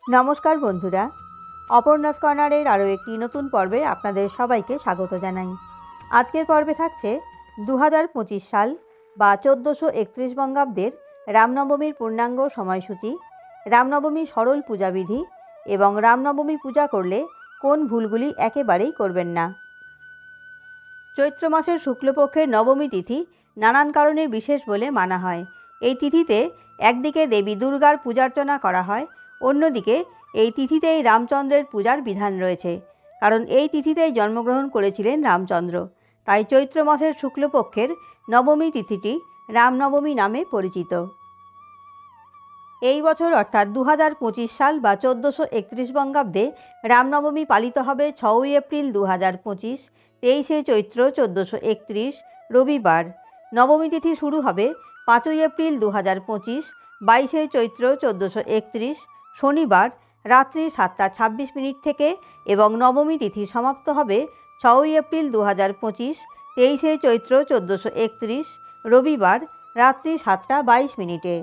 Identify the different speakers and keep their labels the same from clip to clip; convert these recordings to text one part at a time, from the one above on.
Speaker 1: নমস্কার বন্ধুরা, অপর্ণাস কর্নারের আরও একটি নতুন পর্বে আপনাদের সবাইকে স্বাগত জানাই। আজকের পর্বে থাকছে 2025 সাল বা 1431 বঙ্গাব্দের রামনবমীর পূর্ণাঙ্গ সময়সূচি, রামনবমী সরল পূজাবিধি এবং রামনবমী পূজা করলে কোন ভুলগুলি একেবারেই করবেন না। চৈত্র মাসের শুক্লপক্ষের নবমী তিথি নানান কারণে বিশেষ বলে মানা হয়। এই তিথিতে একদিকে দেবী দুর্গার পূজার্চনা করা হয়, অন্যদিকে এই তিথিতেই রামচন্দ্রের পূজার বিধান রয়েছে, কারণ এই তিথিতেই জন্মগ্রহণ করেছিলেন রামচন্দ্র। তাই চৈত্র মাসের শুক্লপক্ষের নবমী তিথিটি রামনবমী নামে পরিচিত। এই বছর অর্থাৎ 2025 সাল বা 1431 বঙ্গাব্দে রামনবমী পালিত হবে 6ই এপ্রিল 2025, 23শে চৈত্র 1431 রবিবার। নবমী তিথি শুরু হবে 5ই এপ্রিল 2025, 22শে চৈত্র 1431 শনিবার রাত্রি 7টা 26 থেকে এবং নবমী তিথি সমাপ্ত হবে 6ই এপ্রিল 2025, 23শে চৈত্র 1431 রবিবার রাত্রি 7টা 22।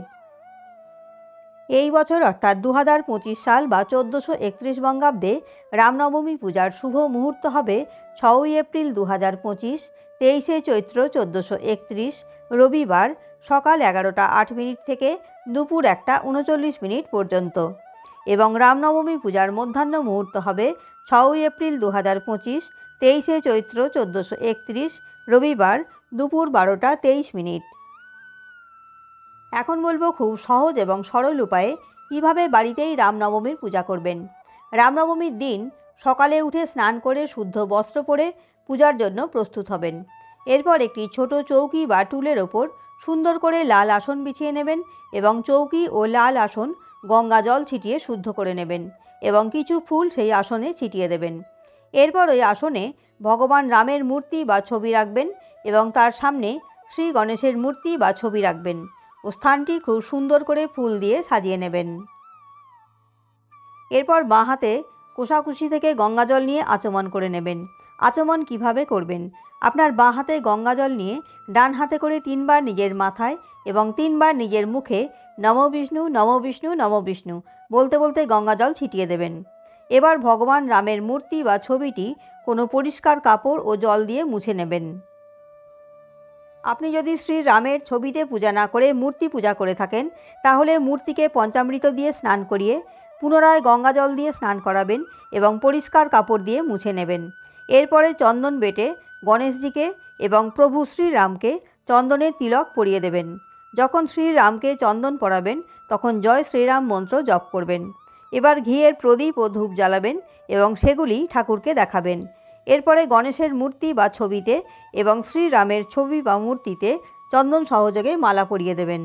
Speaker 1: এই বছর অর্থাৎ 2025 সাল বা 1431 বঙ্গাব্দে রামনবমী পূজার শুভ মুহূর্ত হবে 6ই এপ্রিল 2025, 23শে চৈত্র 1431 রবিবার সকাল 11টা 8 থেকে দুপুর 1টা 39 পর্যন্ত এবং রামনবমী পূজার মধ্যাহ্ন মুহূর্ত হবে 6ই এপ্রিল 2025, 23শে চৈত্র 1431 রবিবার দুপুর 12টা 23। এখন বলবো খুব সহজ এবং সরল উপায়ে কীভাবে বাড়িতেই রামনবমীর পূজা করবেন। রামনবমীর দিন সকালে উঠে স্নান করে শুদ্ধ বস্ত্র পরে পূজার জন্য প্রস্তুত হবেন। এরপর একটি ছোট চৌকি বা টুলের ওপর সুন্দর করে লাল আসন বিছিয়ে নেবেন এবং চৌকি ও লাল আসন গঙ্গা জল ছিটিয়ে শুদ্ধ করে নেবেন এবং কিছু ফুল সেই আসনে ছিটিয়ে দেবেন। এরপর ওই আসনে ভগবান রামের মূর্তি বা ছবি রাখবেন এবং তার সামনে শ্রী গণেশের মূর্তি বা ছবি রাখবেন ও স্থানটি খুব সুন্দর করে ফুল দিয়ে সাজিয়ে নেবেন। এরপর বাঁ হাতে কোষাকুষি থেকে গঙ্গাজল নিয়ে আচমন করে নেবেন। আচমন কিভাবে করবেন? আপনার বাঁ হাতে গঙ্গাজল নিয়ে ডান হাতে করে 3বার নিজের মাথায় এবং 3বার নিজের মুখে নমো বিষ্ণু নমো বিষ্ণু নমো বিষ্ণু বলতে বলতে গঙ্গাজল ছিটিয়ে দেবেন। এবার ভগবান রামের মূর্তি বা ছবিটি কোনো পরিষ্কার কাপড় ও জল দিয়ে মুছে নেবেন। আপনি যদি শ্রী রামের ছবিতে পূজা না করে মূর্তি পূজা করে থাকেন, তাহলে মূর্তিকে পঞ্চামৃত দিয়ে স্নান করিয়ে পুনরায় গঙ্গাজল দিয়ে স্নান করাবেন এবং পরিষ্কার কাপড় দিয়ে মুছে নেবেন। এরপরে চন্দন বেটে গণেশজিকে এবং প্রভু শ্রীরামকে চন্দনের তিলক পরিয়ে দেবেন। যখন শ্রীরামকে চন্দন পরাবেন তখন জয় শ্রীরাম মন্ত্র জপ করবেন। এবার ঘিয়ের প্রদীপ ও ধূপ জ্বালাবেন এবং সেগুলি ঠাকুরকে দেখাবেন। এরপরে গণেশের মূর্তি বা ছবিতে এবং শ্রীরামের ছবি বা মূর্তিতে চন্দন সহযোগে মালা পরিয়ে দেবেন।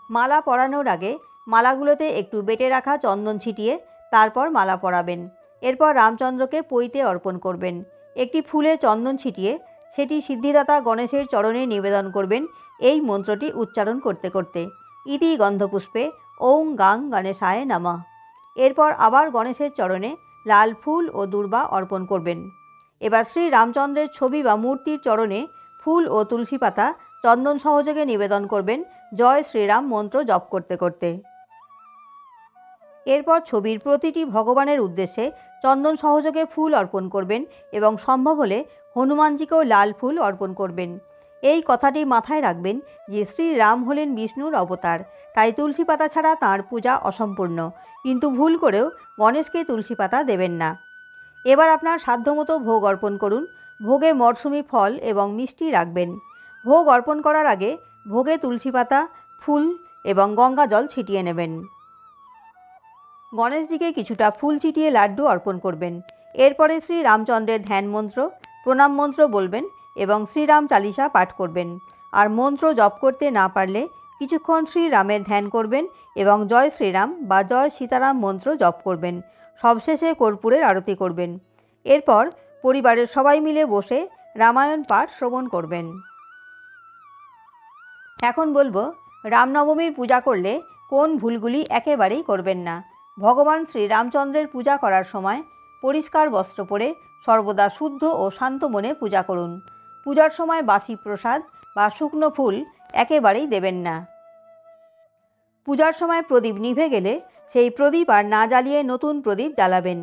Speaker 1: মালা পরানোর আগে মালাগুলোতে একটু বেটে রাখা চন্দন ছিটিয়ে তারপর মালা পরাবেন। এরপর রামচন্দ্রকে পৈতে অর্পণ করবেন। একটি ফুলে চন্দন ছিটিয়ে সেটি সিদ্ধিদাতা গণেশের চরণে নিবেদন করবেন এই মন্ত্রটি উচ্চারণ করতে করতে, ইতি গন্ধপুষ্পে ওং গাং গণেশায় নমঃ। এরপর আবার গণেশের চরণে লাল ফুল ও দূর্বা অর্পণ করবেন। এবার শ্রী রামচন্দ্রের ছবি বা মূর্তির চরণে ফুল ও তুলসী পাতা চন্দন সহযোগে নিবেদন করবেন জয় শ্রীরাম মন্ত্র জপ করতে করতে। এরপর ছবির প্রতিটি ভগবানের উদ্দেশ্যে চন্দন সহযোগে ফুল অর্পণ করবেন এবং সম্ভব হলে হনুমানজিকেও লাল ফুল অর্পণ করবেন। এই কথাটি মাথায় রাখবেন যে শ্রীরাম হলেন বিষ্ণুর অবতার, তাই তুলসী পাতা ছাড়া তাঁর পূজা অসম্পূর্ণ, কিন্তু ভুল করেও গণেশকে তুলসী পাতা দেবেন না। এবার আপনার সাধ্যমতো ভোগ অর্পণ করুন। ভোগে মরশুমি ফল এবং মিষ্টি রাখবেন। ভোগ অর্পণ করার আগে ভোগে তুলসী পাতা, ফুল এবং গঙ্গা জল ছিটিয়ে নেবেন। গণেশজিকে কিছুটা ফুল ছিটিয়ে লাড্ডু অর্পণ করবেন। এরপরে শ্রী রামচন্দ্রের ধ্যান মন্ত্র, প্রণাম মন্ত্র বলবেন এবং শ্রীরাম চালিসা পাঠ করবেন। আর মন্ত্র জপ করতে না পারলে কিছুক্ষণ শ্রীরামের ধ্যান করবেন এবং জয় শ্রীরাম বা জয় সীতারাম মন্ত্র জপ করবেন। সবশেষে কর্পূরের আরতি করবেন। এরপর পরিবারের সবাই মিলে বসে রামায়ণ পাঠ শ্রবণ করবেন। এখন বলবো রামনবমীর পূজা করলে কোন ভুলগুলি একেবারেই করবেন না। ভগবান শ্রীরামচন্দ্রের পূজা করার সময় পরিষ্কার বস্ত্র পরে সর্বদা শুদ্ধ ও শান্ত মনে পূজা করুন। পূজার সময় বাসি প্রসাদ বা শুকনো ফুল একেবারেই দেবেন না। পূজার সময় প্রদীপ নিভে গেলে সেই প্রদীপ আর না জ্বালিয়ে নতুন প্রদীপ জ্বালাবেন।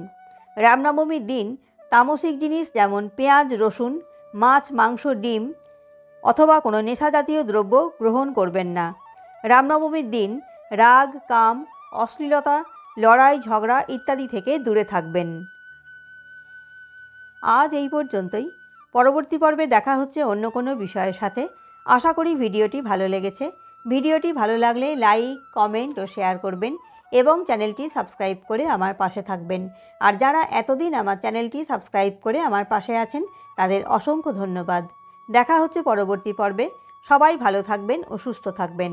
Speaker 1: রামনবমীর দিন তামসিক জিনিস যেমন পেঁয়াজ, রসুন, মাছ, মাংস, ডিম অথবা কোনো নেশা জাতীয় দ্রব্য গ্রহণ করবেন না। রামনবমীর দিন রাগ, কাম, অশ্লীলতা, লড়াই, ঝগড়া ইত্যাদি থেকে দূরে থাকবেন। আজ এই পর্যন্তই। পরবর্তী পর্বে দেখা হচ্ছে অন্য কোনো বিষয়ের সাথে। আশা করি ভিডিওটি ভালো লেগেছে। ভিডিওটি ভালো লাগলে লাইক, কমেন্ট ও শেয়ার করবেন এবং চ্যানেলটি সাবস্ক্রাইব করে আমার পাশে থাকবেন। আর যারা এতদিন আমার চ্যানেলটি সাবস্ক্রাইব করে আমার পাশে আছেন তাদের অসংখ্য ধন্যবাদ। দেখা হচ্ছে পরবর্তী পর্বে। সবাই ভালো থাকবেন ও সুস্থ থাকবেন।